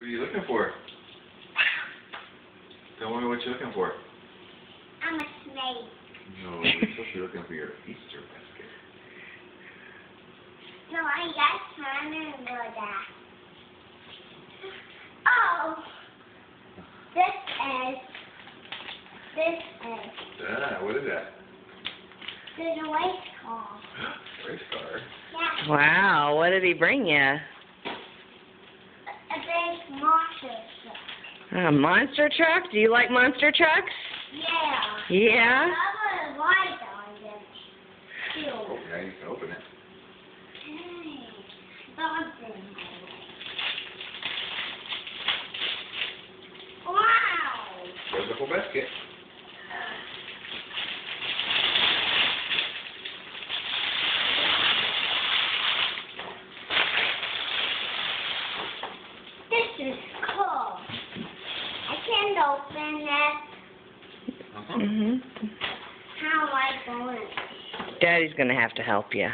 What are you looking for? Tell me what you're looking for. I'm a snake. No, you're supposed to be looking for your Easter basket. No, I got time to do that. Oh! This is. Ah, what is that? There's a race car. Race car? Yeah. Wow, what did he bring you? A big monster truck. A monster truck? Do you like monster trucks? Yeah. Yeah? I would like on them. Oh, yeah, you can open it. Hey, something. Wow. There's the whole basket. This is cool. I can't open it. Mhm. How am I going? Daddy's gonna have to help you.